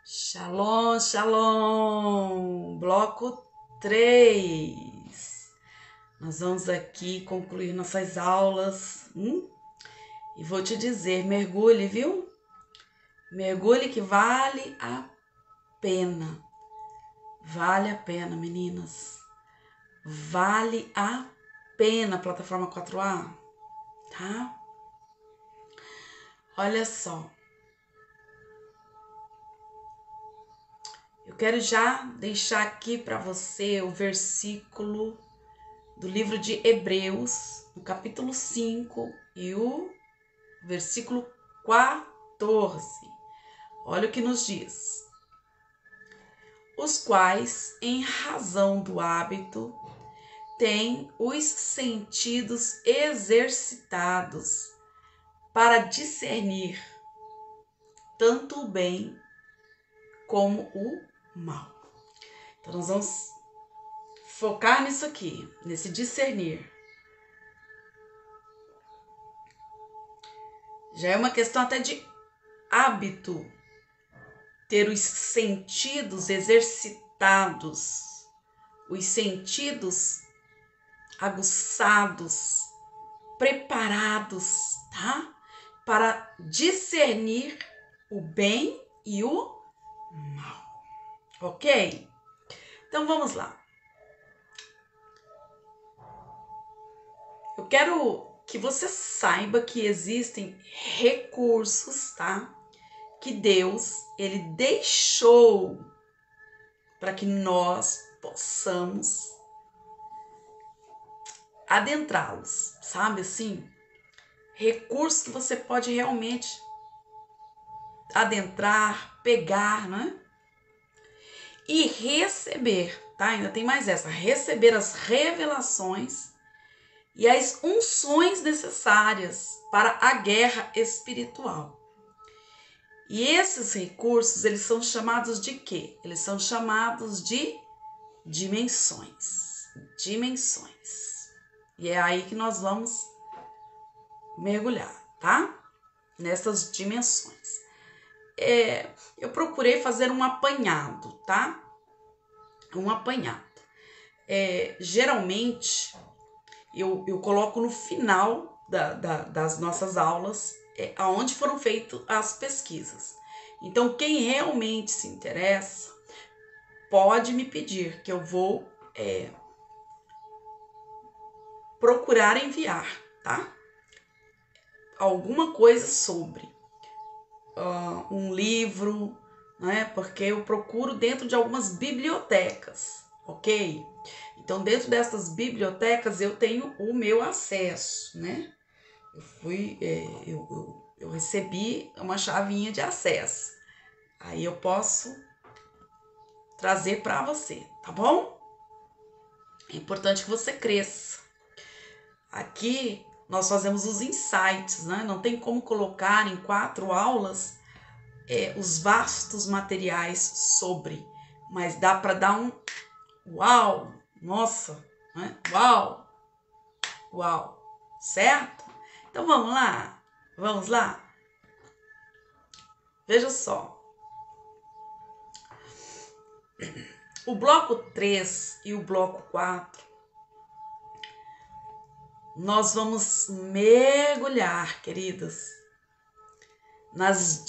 Shalom, shalom! Bloco 3. Nós vamos aqui concluir nossas aulas. E vou te dizer, mergulhe, viu? Mergulhe que vale a pena. Vale a pena, meninas. Vale a pena, plataforma 4A, tá? Olha só. Eu quero já deixar aqui para você o versículo do livro de Hebreus, no capítulo 5 e o versículo 14. Olha o que nos diz. Os quais, em razão do hábito, têm os sentidos exercitados para discernir tanto o bem como o mal. Então, nós vamos focar nisso aqui, nesse discernir. Já é uma questão até de hábito, ter os sentidos exercitados, os sentidos aguçados, preparados, tá? Para discernir o bem e o mal, ok? Então vamos lá. Eu quero que você saiba que existem recursos, tá? Que Deus, ele deixou para que nós possamos adentrá-los, sabe assim? Recursos que você pode realmente adentrar, pegar, né? E receber, tá? Ainda tem mais essa, receber as revelações e as unções necessárias para a guerra espiritual. E esses recursos, eles são chamados de quê? Eles são chamados de dimensões. Dimensões. E é aí que nós vamos mergulhar, tá? Nessas dimensões. Eu procurei fazer um apanhado, tá? Um apanhado. Geralmente, eu coloco no final das nossas aulas aonde foram feitas as pesquisas. Então, quem realmente se interessa, pode me pedir, que eu vou procurar enviar, tá? Alguma coisa sobre um livro, né? Porque eu procuro dentro de algumas bibliotecas, ok? Então, dentro dessas bibliotecas, eu tenho o meu acesso, né? Eu recebi uma chavinha de acesso. Aí eu posso trazer para você, tá bom? É importante que você cresça. Aqui nós fazemos os insights, né? Não tem como colocar em 4 aulas os vastos materiais sobre, mas dá para dar um uau, nossa, né? Uau, uau, certo? Então vamos lá, vamos lá. Veja só. O bloco 3 e o bloco 4, nós vamos mergulhar, queridas, nas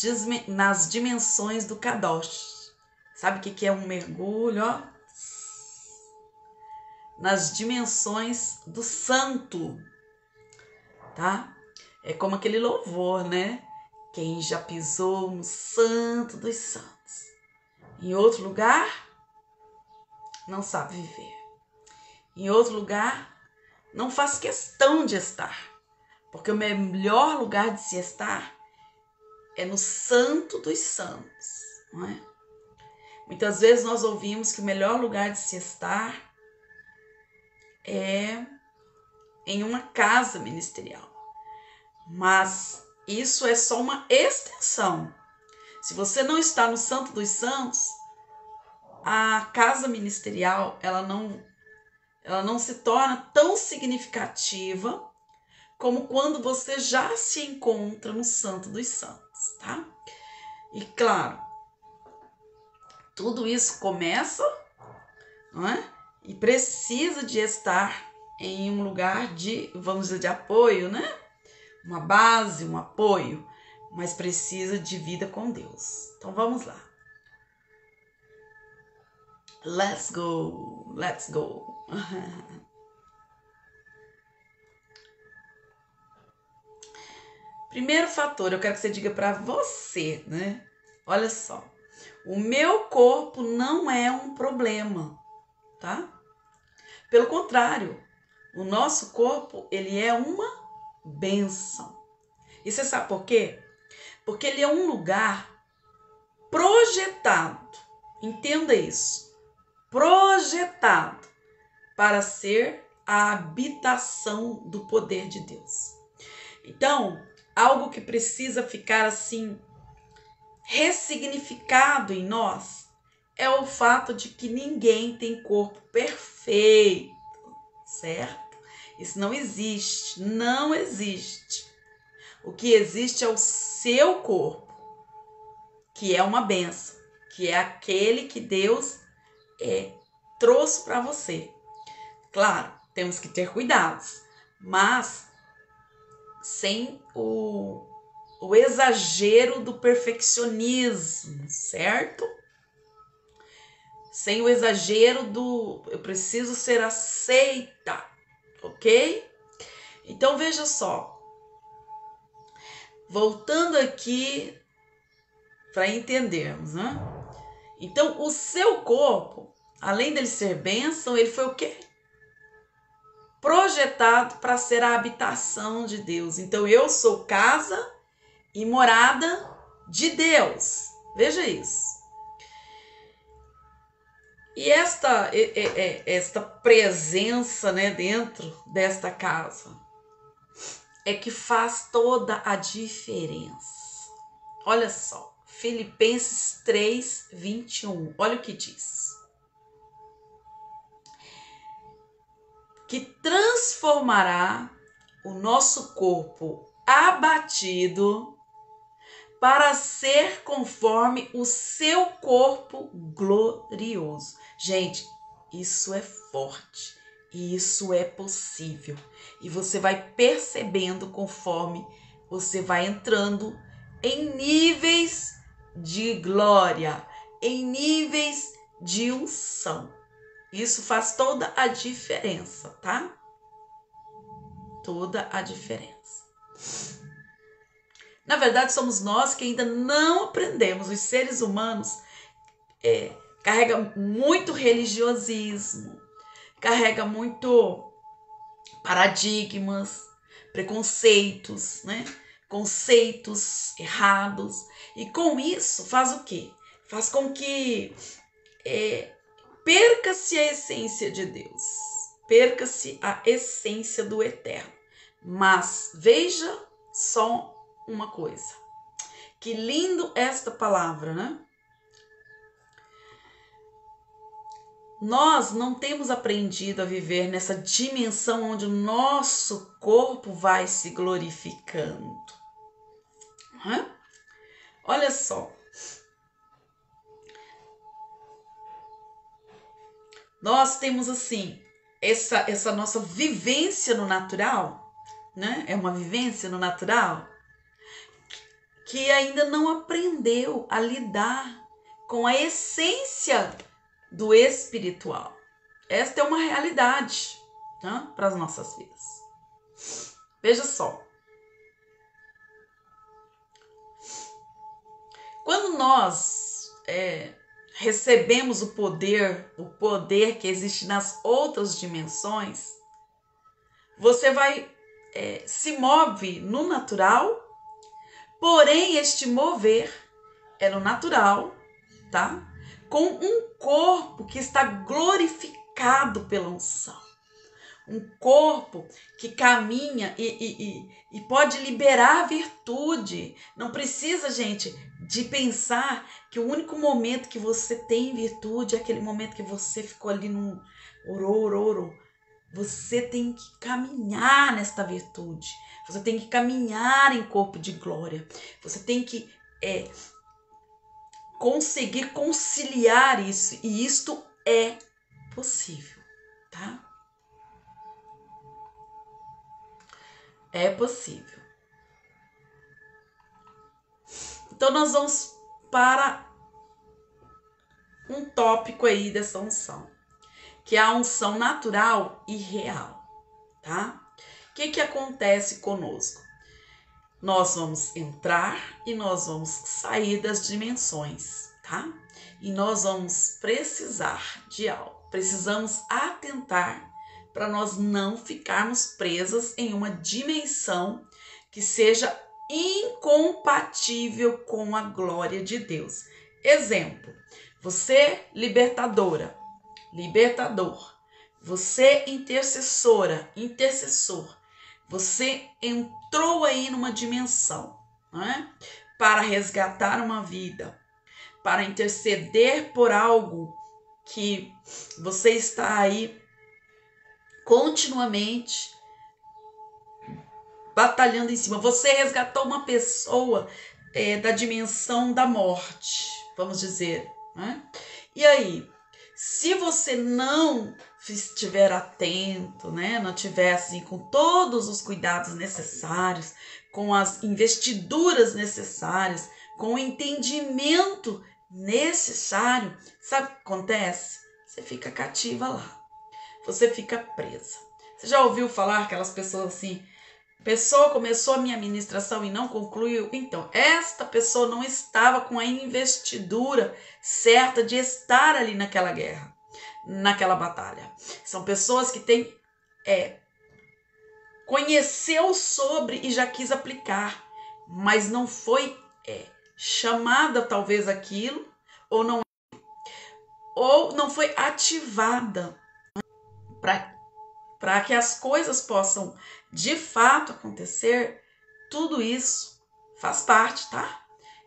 dimensões do Kadosh. Sabe o que é um mergulho? Ó? Nas dimensões do santo, tá? É como aquele louvor, né? Quem já pisou no santo dos santos, em outro lugar, não sabe viver. Em outro lugar, não faz questão de estar. Porque o melhor lugar de se estar é no santo dos santos, não é? Muitas vezes nós ouvimos que o melhor lugar de se estar é em uma casa ministerial. Mas isso é só uma extensão. Se você não está no santo dos santos, a casa ministerial, ela não se torna tão significativa como quando você já se encontra no santo dos santos, tá? E claro, Tudo isso começa, não é? E precisa de estar em um lugar de, vamos dizer, de apoio, né? Uma base, um apoio, mas precisa de vida com Deus. Então vamos lá. Let's go, let's go. Primeiro fator, eu quero que você diga para você, né? Olha só, o meu corpo não é um problema, tá? Pelo contrário, o nosso corpo, ele é uma bênção. E você sabe por quê? Porque ele é um lugar projetado. Entenda isso. Projetado para ser a habitação do poder de Deus. Então, algo que precisa ficar assim ressignificado em nós é o fato de que ninguém tem corpo perfeito, certo? Isso não existe, não existe. O que existe é o seu corpo, que é uma bênção, que é aquele que Deus trouxe para você. Claro, temos que ter cuidados, mas sem o exagero do perfeccionismo, certo? Sem o exagero do eu preciso ser aceita, ok? Então veja só, voltando aqui para entendermos, né? Então o seu corpo, além dele ser bênção, ele foi o quê? Projetado para ser a habitação de Deus. Então eu sou casa e morada de Deus. Veja isso. E esta presença, né, dentro desta casa é que faz toda a diferença. Olha só, Filipenses 3:21. Olha o que diz. Que transformará o nosso corpo abatido para ser conforme o seu corpo glorioso. Gente, isso é forte e isso é possível. E você vai percebendo conforme você vai entrando em níveis de glória, em níveis de unção. Isso faz toda a diferença, tá? Toda a diferença. Na verdade, somos nós que ainda não aprendemos. Os seres humanos carregam muito religiosismo, carrega muito paradigmas, preconceitos, né? Conceitos errados. E com isso faz o quê? Faz com que perca-se a essência de Deus, perca-se a essência do eterno. Mas veja só uma coisa. Que lindo esta palavra, né? Nós não temos aprendido a viver nessa dimensão onde o nosso corpo vai se glorificando. Olha só. Nós temos assim, essa nossa vivência no natural, né? É uma vivência no natural que ainda não aprendeu a lidar com a essência do espiritual. Esta é uma realidade, né, para as nossas vidas. Veja só. Quando nós recebemos o poder que existe nas outras dimensões, você vai se move no natural, porém este mover é no natural, tá? Com um corpo que está glorificado pela unção. Um corpo que caminha e pode liberar virtude. Não precisa, gente, de pensar que o único momento que você tem virtude é aquele momento que você ficou ali no orou. Você tem que caminhar nesta virtude. Você tem que caminhar em corpo de glória. Você tem que conseguir conciliar isso, e isto é possível, tá? É possível. Então nós vamos para um tópico aí dessa unção, que é a unção natural e real, tá? O que acontece conosco? Nós vamos entrar e nós vamos sair das dimensões, tá? E nós vamos precisar de algo. Precisamos atentar para nós não ficarmos presas em uma dimensão que seja incompatível com a glória de Deus. Exemplo, você libertador, você intercessora, intercessor, você entrou aí numa dimensão, né, para resgatar uma vida, para interceder por algo que você está aí continuamente batalhando em cima. Você resgatou uma pessoa da dimensão da morte, vamos dizer, né? E aí, se você não estiver atento, né, não tiver assim com todos os cuidados necessários, com as investiduras necessárias, com o entendimento necessário, sabe o que acontece? Você fica cativa lá, você fica presa. Você já ouviu falar aquelas pessoas assim, pessoa começou a minha ministração e não concluiu? Então, esta pessoa não estava com a investidura certa de estar ali naquela guerra, naquela batalha. São pessoas que têm conheceu sobre e já quis aplicar, mas não foi chamada talvez aquilo, ou não foi ativada para que as coisas possam de fato acontecer. Tudo isso faz parte, tá?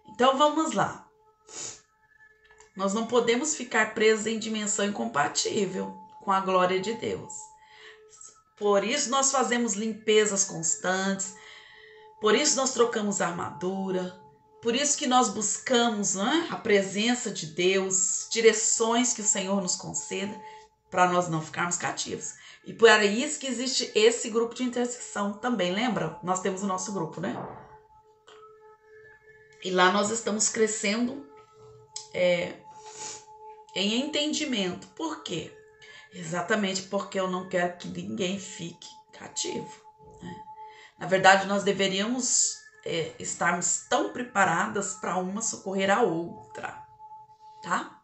Então vamos lá. Nós não podemos ficar presos em dimensão incompatível com a glória de Deus. Por isso nós fazemos limpezas constantes, por isso nós trocamos armadura, por isso que nós buscamos, né, a presença de Deus, direções que o Senhor nos conceda, para nós não ficarmos cativos. E por isso que existe esse grupo de intercessão também, lembra? Nós temos o nosso grupo, né? E lá nós estamos crescendo em entendimento. Por quê? Exatamente porque eu não quero que ninguém fique cativo, né? Na verdade, nós deveríamos estarmos tão preparadas para uma socorrer a outra, tá?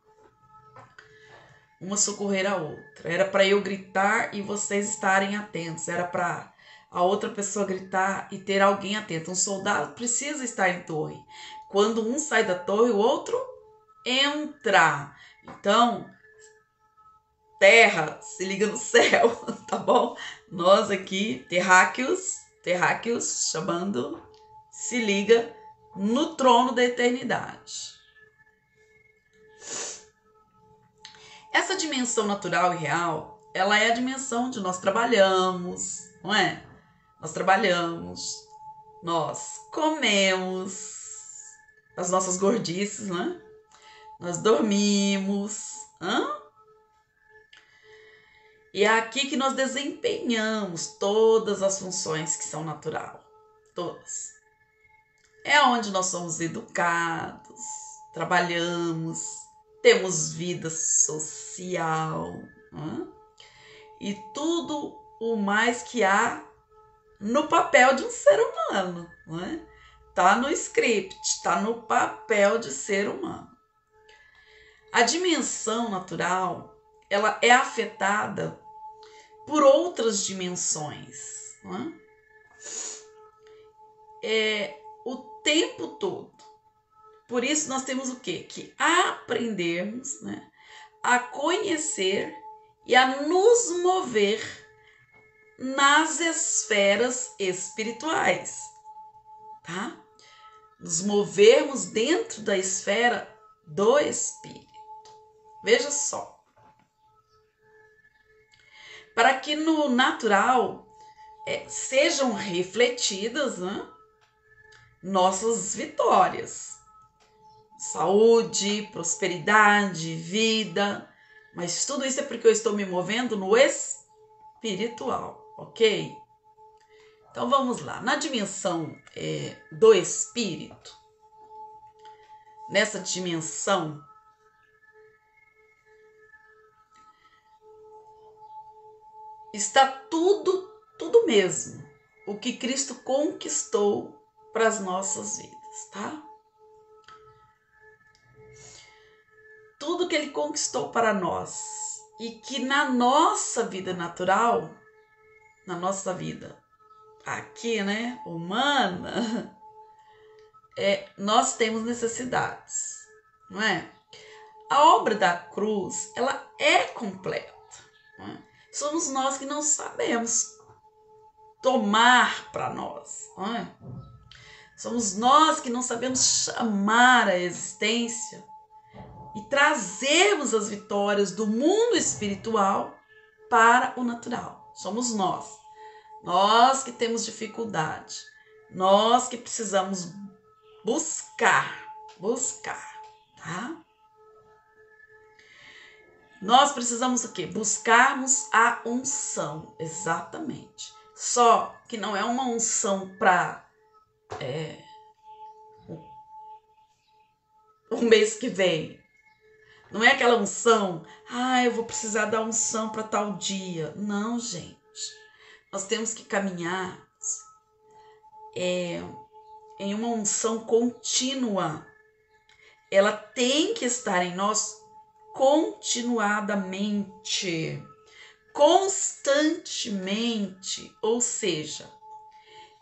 Uma socorrer a outra. Era para eu gritar e vocês estarem atentos. Era para a outra pessoa gritar e ter alguém atento. Um soldado precisa estar em torre. Quando um sai da torre, o outro entra. Então, terra, se liga no céu, tá bom? Nós aqui, terráqueos, chamando, se liga no trono da eternidade. Essa dimensão natural e real, ela é a dimensão onde nós trabalhamos, não é? Nós trabalhamos, nós comemos as nossas gordices, né? Nós dormimos, e é aqui que nós desempenhamos todas as funções que são natural, todas. É onde nós somos educados, trabalhamos, temos vida social, e tudo o mais que há no papel de um ser humano, tá no script, tá no papel de ser humano. A dimensão natural, ela é afetada por outras dimensões, o tempo todo. Por isso nós temos o quê? Que aprendermos, a conhecer e a nos mover nas esferas espirituais, tá? Nos movermos dentro da esfera do Espírito. Veja só. Para que no natural sejam refletidas, nossas vitórias. saúde, prosperidade, vida, mas tudo isso é porque eu estou me movendo no espiritual, ok? Então vamos lá, na dimensão do espírito, nessa dimensão, está tudo mesmo o que Cristo conquistou para as nossas vidas, tá? Tudo que ele conquistou para nós e que na nossa vida natural, na nossa vida aqui, né, humana, nós temos necessidades, não é? A obra da cruz, ela é completa, não é? Somos nós que não sabemos tomar para nós, não é? Somos nós que não sabemos chamar a existência e trazermos as vitórias do mundo espiritual para o natural. Somos nós. Nós que temos dificuldade. Nós que precisamos buscar, tá? Nós precisamos o quê? Buscarmos a unção, exatamente. Só que não é uma unção para o mês que vem. Não é aquela unção, eu vou precisar da unção para tal dia. Não, gente. Nós temos que caminhar em uma unção contínua. Ela tem que estar em nós continuadamente, constantemente, ou seja,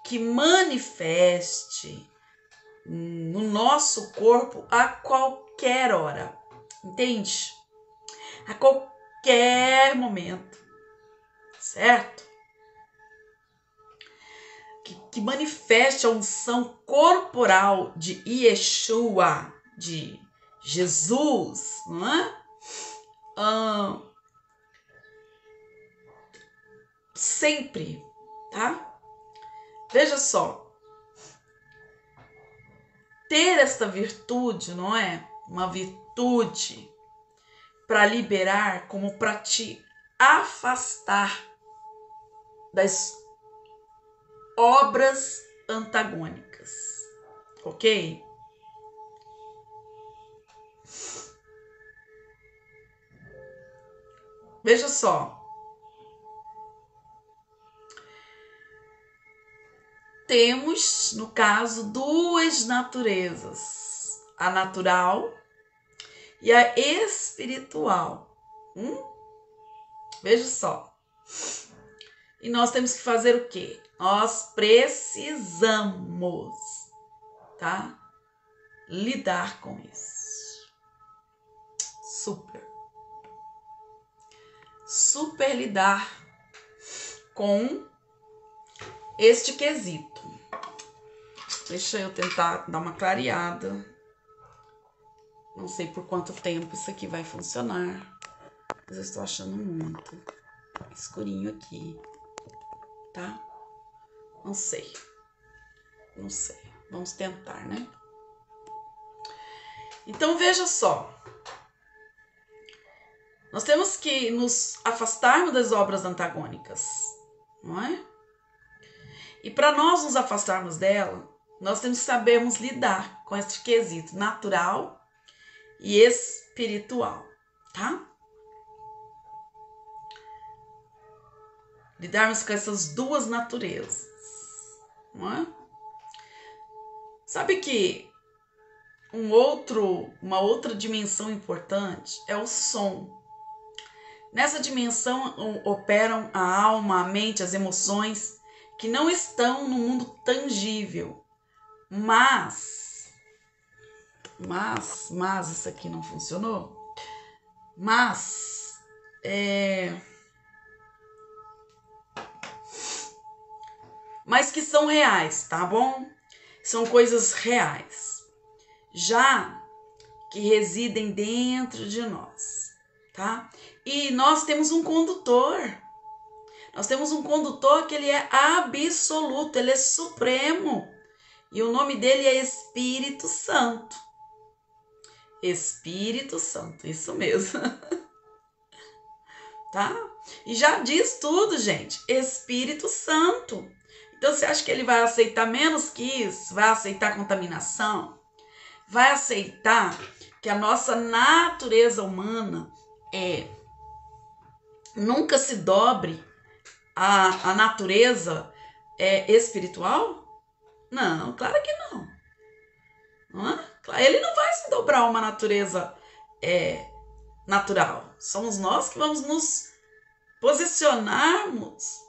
que manifeste no nosso corpo a qualquer hora, entende? A qualquer momento, certo? Que manifeste a unção corporal de Yeshua, de Jesus, não é? Sempre, tá? Veja só, ter esta virtude, não é? Uma virtude para liberar, como para te afastar das obras antagônicas, ok? Veja só, temos, no caso, duas naturezas, a natural e a espiritual. Veja só. E nós temos que fazer o quê? Nós precisamos, tá? Lidar com isso. Super lidar com este quesito. Deixa eu tentar dar uma clareada. Não sei por quanto tempo isso aqui vai funcionar, mas eu estou achando muito escurinho aqui, tá? Não sei. Vamos tentar, né? Então, veja só. Nós temos que nos afastarmos das obras antagônicas, não é? E para nós nos afastarmos dela, nós temos que sabermos lidar com este quesito natural e espiritual, tá? Lidarmos com essas duas naturezas, não é? Sabe que uma outra dimensão importante é o som. Nessa dimensão operam a alma, a mente, as emoções que não estão no mundo tangível. Mas isso aqui não funcionou. Mas que são reais, tá bom? São coisas reais, já que residem dentro de nós, tá? E nós temos um condutor. Nós temos um condutor que ele é absoluto, ele é supremo. E o nome dele é Espírito Santo. Espírito Santo, isso mesmo. Tá? E já diz tudo, gente. Espírito Santo. Então você acha que ele vai aceitar menos que isso? Vai aceitar contaminação? Vai aceitar que a nossa natureza humana nunca se dobre à natureza espiritual? Não, claro que não. Não é? Ele não vai se dobrar a uma natureza natural. Somos nós que vamos nos posicionarmos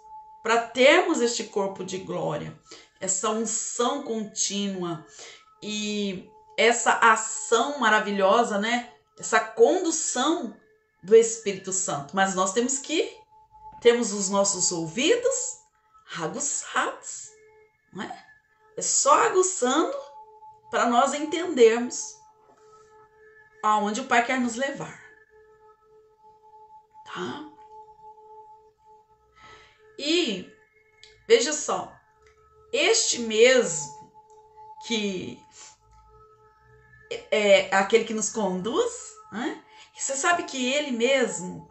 para termos este corpo de glória, essa unção contínua e essa ação maravilhosa, né? Essa condução do Espírito Santo. Mas nós temos os nossos ouvidos aguçados, não é? É só aguçando para nós entendermos aonde o Pai quer nos levar, tá? E veja só, este mesmo que é aquele que nos conduz, né? Você sabe que ele mesmo,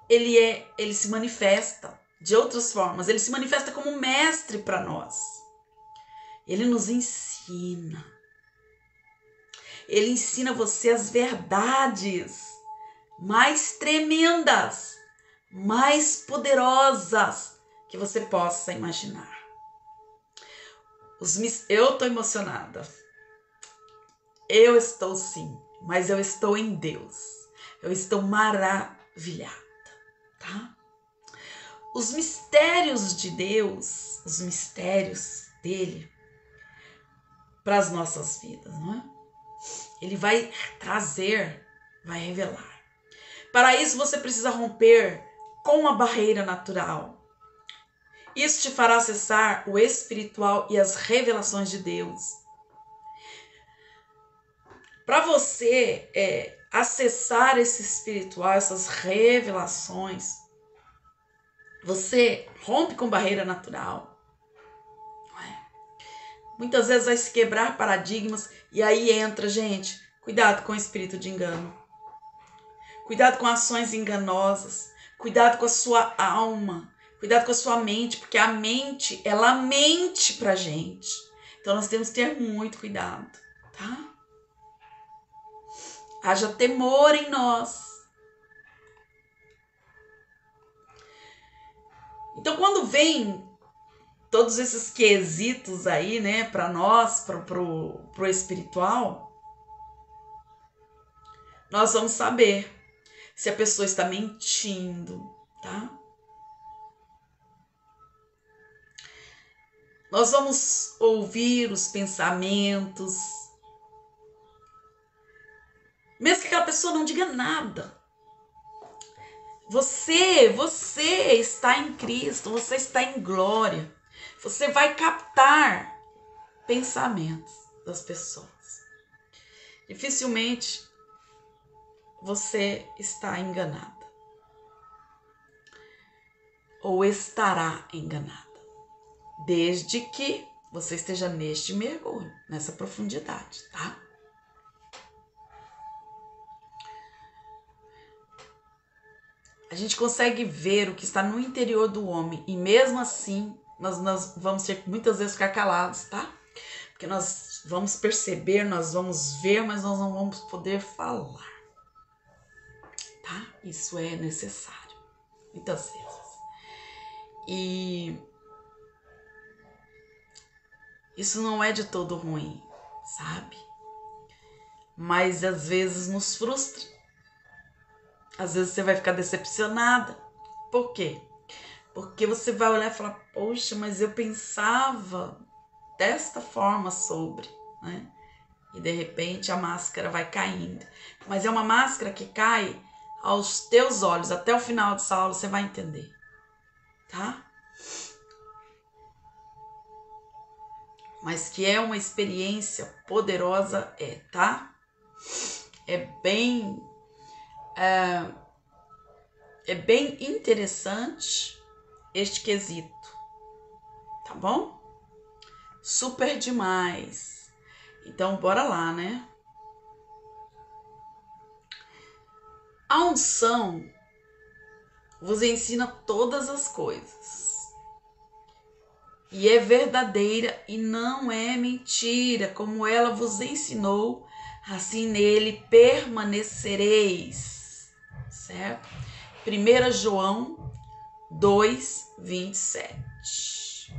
ele se manifesta de outras formas, ele se manifesta como mestre para nós. Ele nos ensina. Ele ensina você as verdades mais tremendas, mais poderosas que você possa imaginar. Eu estou emocionada. Eu estou sim, mas eu estou em Deus. Eu estou maravilhada, tá? Os mistérios de Deus, os mistérios dele para as nossas vidas, não é? Ele vai trazer, vai revelar. Para isso você precisa romper com a barreira natural. Isso te fará acessar o espiritual e as revelações de Deus. Para você acessar esse espiritual, essas revelações, você rompe com barreira natural. Não é? Muitas vezes vai se quebrar paradigmas e aí entra, gente, cuidado com o espírito de engano. Cuidado com ações enganosas. Cuidado com a sua alma. Cuidado com a sua mente, porque a mente, ela mente pra gente. Então nós temos que ter muito cuidado, tá? Haja temor em nós. Então quando vem todos esses quesitos aí, né, para nós, pro espiritual, nós vamos saber se a pessoa está mentindo, tá? Nós vamos ouvir os pensamentos, mesmo que aquela pessoa não diga nada. Você está em Cristo, você está em glória. Você vai captar pensamentos das pessoas. Dificilmente você está enganada. Ou estará enganada. Desde que você esteja neste mergulho, nessa profundidade, tá? A gente consegue ver o que está no interior do homem e mesmo assim nós vamos ter muitas vezes ficar calados, tá? Porque nós vamos perceber, nós vamos ver, mas nós não vamos poder falar, tá? Isso é necessário, muitas vezes. E isso não é de todo ruim, sabe? Mas às vezes nos frustra. Às vezes você vai ficar decepcionada. Por quê? Porque você vai olhar e falar, poxa, mas eu pensava desta forma sobre, né? E de repente a máscara vai caindo. Mas é uma máscara que cai aos teus olhos. Até o final dessa aula você vai entender, tá? Mas que é uma experiência poderosa, tá? É bem interessante este quesito, tá bom? Super demais. Então, bora lá, né? A unção vos ensina todas as coisas. E é verdadeira e não é mentira, como ela vos ensinou, assim nele permanecereis. Certo? 1 João 2, 27.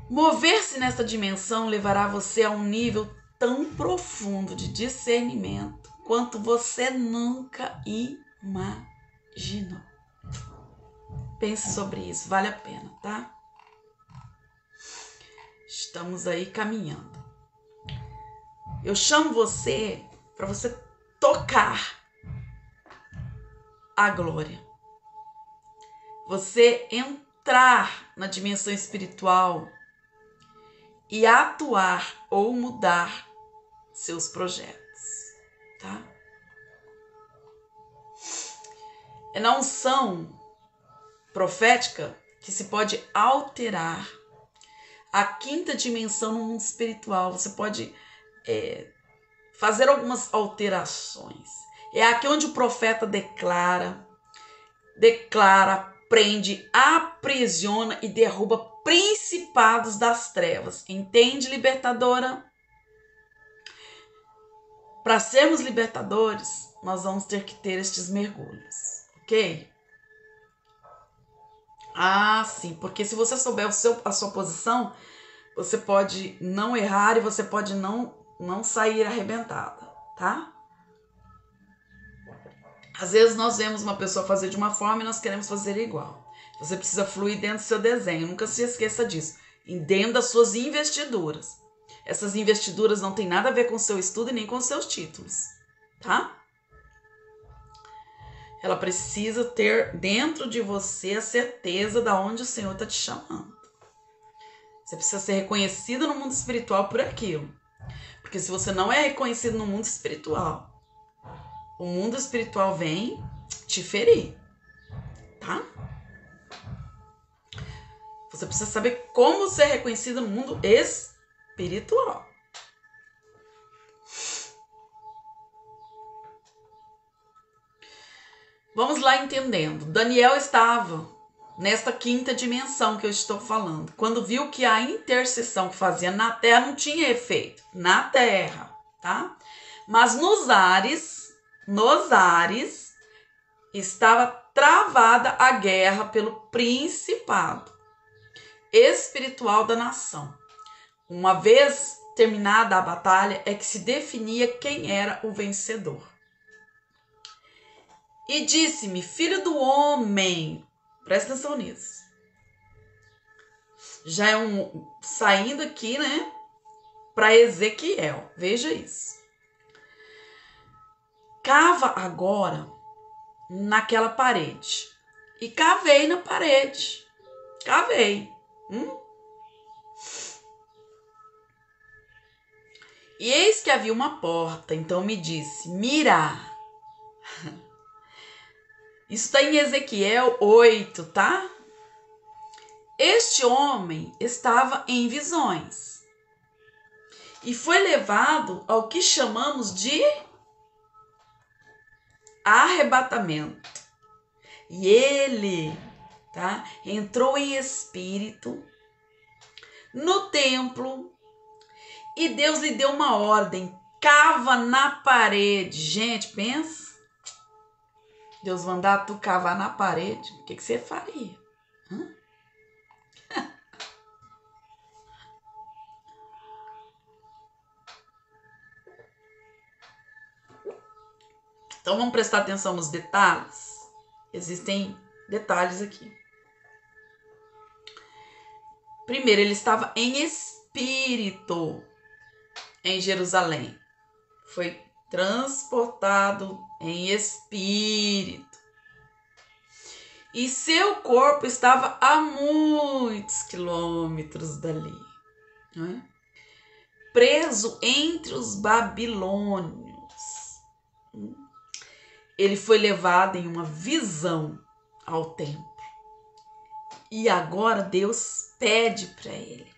Mover-se nesta dimensão levará você a um nível tão profundo de discernimento quanto você nunca imaginou. Pense sobre isso, vale a pena, tá? Estamos aí caminhando. Eu chamo você para você tocar a glória. Você entrar na dimensão espiritual e atuar ou mudar seus projetos, tá? É na unção profética que se pode alterar a quinta dimensão no mundo espiritual. Você pode fazer algumas alterações. É aqui onde o profeta declara, prende, aprisiona e derruba principados das trevas. Entende, libertadora? Para sermos libertadores, nós vamos ter que ter estes mergulhos, ok? Ah, sim, porque se você souber a sua posição, você pode não errar e você pode não sair arrebentada, tá? Às vezes nós vemos uma pessoa fazer de uma forma e nós queremos fazer igual. Você precisa fluir dentro do seu desenho, nunca se esqueça disso. E dentro das suas investiduras. Essas investiduras não tem nada a ver com o seu estudo e nem com os seus títulos, tá? Ela precisa ter dentro de você a certeza de onde o Senhor está te chamando. Você precisa ser reconhecido no mundo espiritual por aquilo. Porque se você não é reconhecido no mundo espiritual, o mundo espiritual vem te ferir, tá? Você precisa saber como ser reconhecido no mundo espiritual. Vamos lá entendendo. Daniel estava nesta quinta dimensão que eu estou falando, quando viu que a intercessão que fazia na terra não tinha efeito. Na terra, tá? Mas nos ares, estava travada a guerra pelo principado espiritual da nação. Uma vez terminada a batalha, é que se definia quem era o vencedor. E disse-me, filho do homem, presta atenção nisso. Já é saindo aqui, né, para Ezequiel. Veja isso. Cava agora naquela parede. E cavei na parede. Cavei. E eis que havia uma porta. Então me disse, mira. Isso está em Ezequiel 8, tá? Este homem estava em visões. E foi levado ao que chamamos de arrebatamento. E ele, tá, entrou em espírito no templo e Deus lhe deu uma ordem, cava na parede. Gente, pensa. Deus mandar tu cavar na parede, o que você faria? Então vamos prestar atenção nos detalhes. Existem detalhes aqui. Primeiro, ele estava em espírito em Jerusalém. Foi transportado em espírito. E seu corpo estava a muitos quilômetros dali, né? Preso entre os babilônios. Ele foi levado em uma visão ao templo. E agora Deus pede para ele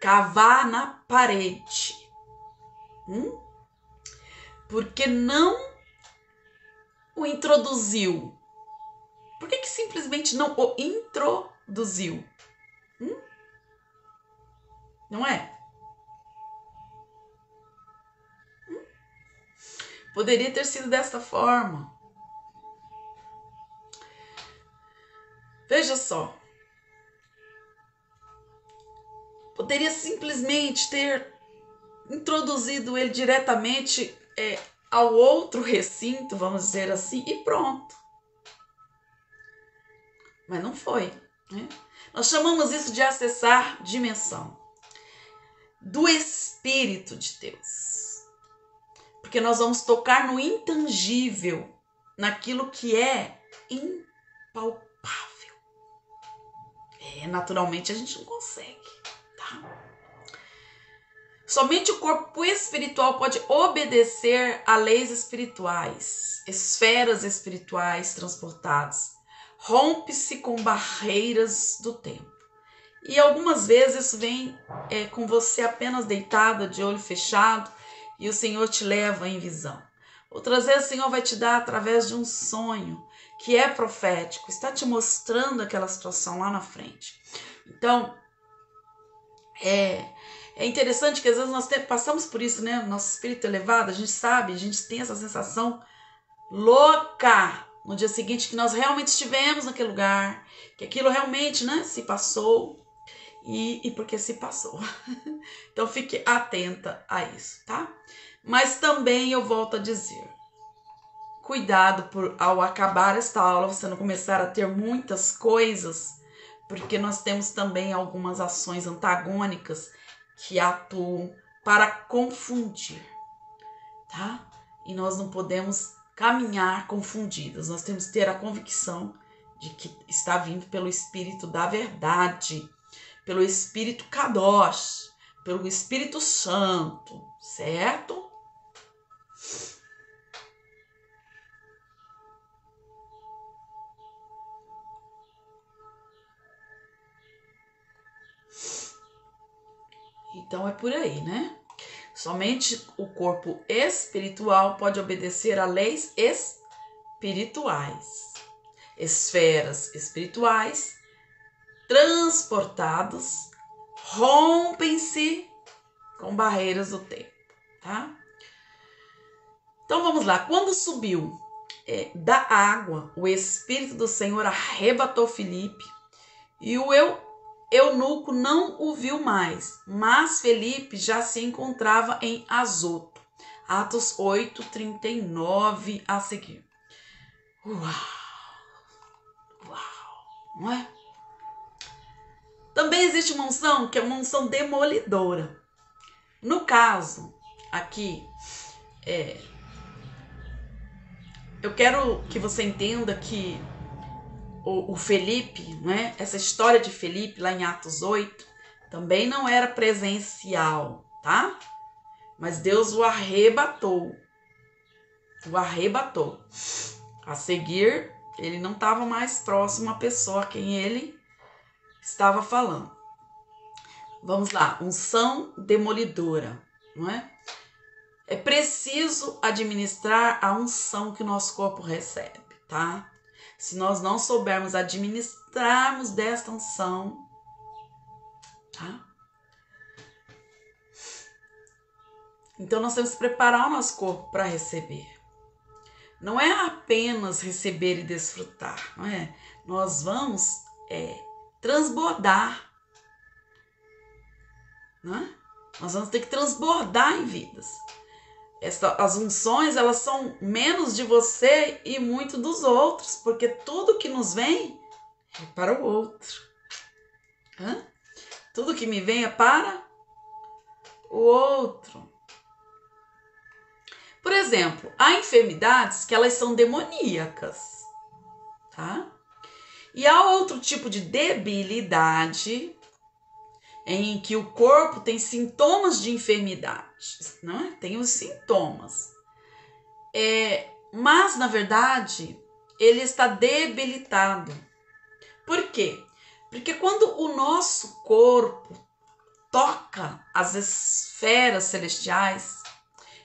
cavar na parede. Porque não o introduziu? Por que simplesmente não o introduziu? Não é? Poderia ter sido desta forma. Veja só. Poderia simplesmente ter introduzido ele diretamente ao outro recinto, vamos dizer assim, e pronto. Mas não foi, né? Nós chamamos isso de acessar dimensão do Espírito de Deus. Porque nós vamos tocar no intangível, naquilo que é impalpável. Naturalmente a gente não consegue, tá? Somente o corpo espiritual pode obedecer a leis espirituais, esferas espirituais transportadas. Rompe-se com barreiras do tempo. E algumas vezes isso vem com você apenas deitada, de olho fechado, e o Senhor te leva em visão. Outras vezes o Senhor vai te dar através de um sonho que é profético, está te mostrando aquela situação lá na frente. Então, é interessante que às vezes nós passamos por isso, né? Nosso espírito elevado, a gente sabe, a gente tem essa sensação louca no dia seguinte que nós realmente estivemos naquele lugar, que aquilo realmente, né, se passou e porque se passou. Então fique atenta a isso, tá? Mas também eu volto a dizer, cuidado ao acabar esta aula você não começar a ter muitas coisas, porque nós temos também algumas ações antagônicas que atuam para confundir, tá? E nós não podemos caminhar confundidas, nós temos que ter a convicção de que está vindo pelo Espírito da verdade, pelo Espírito Kadosh, pelo Espírito Santo, certo? Então é por aí, né? Somente o corpo espiritual pode obedecer a leis espirituais. Esferas espirituais transportadas rompem-se com barreiras do tempo, tá? Então vamos lá. Quando subiu da água, o Espírito do Senhor arrebatou Filipe e o eunuco não o viu mais, mas Filipe já se encontrava em Azoto. Atos 8:39 a seguir. Uau! Não é? Também existe uma unção que é uma unção demolidora. No caso, aqui, eu quero que você entenda que o Felipe, né, essa história de Felipe lá em Atos 8, também não era presencial, tá? Mas Deus o arrebatou. O arrebatou. A seguir, ele não estava mais próximo à pessoa a quem ele estava falando. Vamos lá, unção demolidora, não é? É preciso administrar a unção que o nosso corpo recebe, tá? Se nós não soubermos administrarmos desta unção, tá? Então nós temos que preparar o nosso corpo para receber. Não é apenas receber e desfrutar, não é? Nós vamos transbordar, não é? Nós vamos ter que transbordar em vidas. As unções, elas são menos de você e muito dos outros, porque tudo que nos vem é para o outro. Tudo que me vem é para o outro. Por exemplo, há enfermidades que elas são demoníacas, tá? E há outro tipo de debilidade em que o corpo tem sintomas de enfermidade, não é? Tem os sintomas. Mas, na verdade, ele está debilitado. Por quê? Porque quando o nosso corpo toca as esferas celestiais,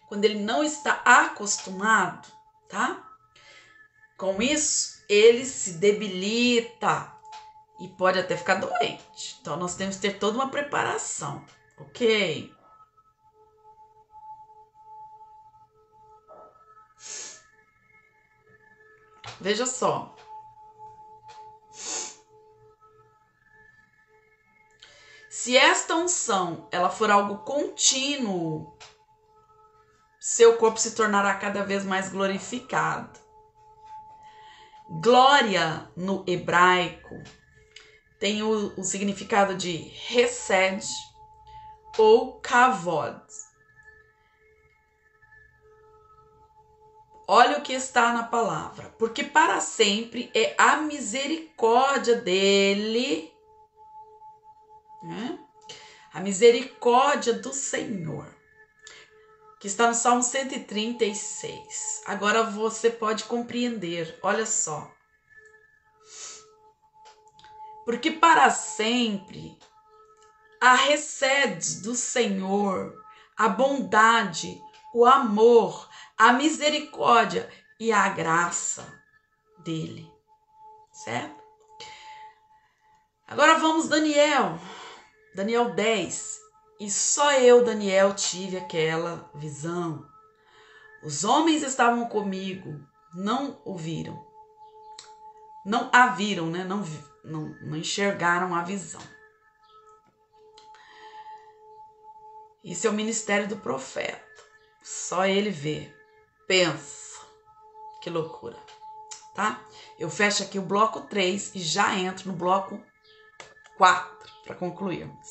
quando ele não está acostumado, tá? Com isso, ele se debilita e pode até ficar doente. Então, nós temos que ter toda uma preparação, ok? Veja só. Se esta unção, ela for algo contínuo, seu corpo se tornará cada vez mais glorificado. Glória, no hebraico, tem o significado de hesed ou kavod. Olha o que está na palavra. Porque para sempre é a misericórdia dele, né? A misericórdia do Senhor, que está no Salmo 136. Agora você pode compreender, olha só. Porque para sempre a recede do Senhor a bondade, o amor, a misericórdia e a graça dele, certo? Agora vamos Daniel 10. E só eu, Daniel, tive aquela visão. Os homens estavam comigo, não o viram. Não a viram, né? Não enxergaram a visão. Isso é o ministério do profeta. Só ele vê. Pensa. Que loucura. Tá? Eu fecho aqui o bloco 3 e já entro no bloco 4 para concluirmos.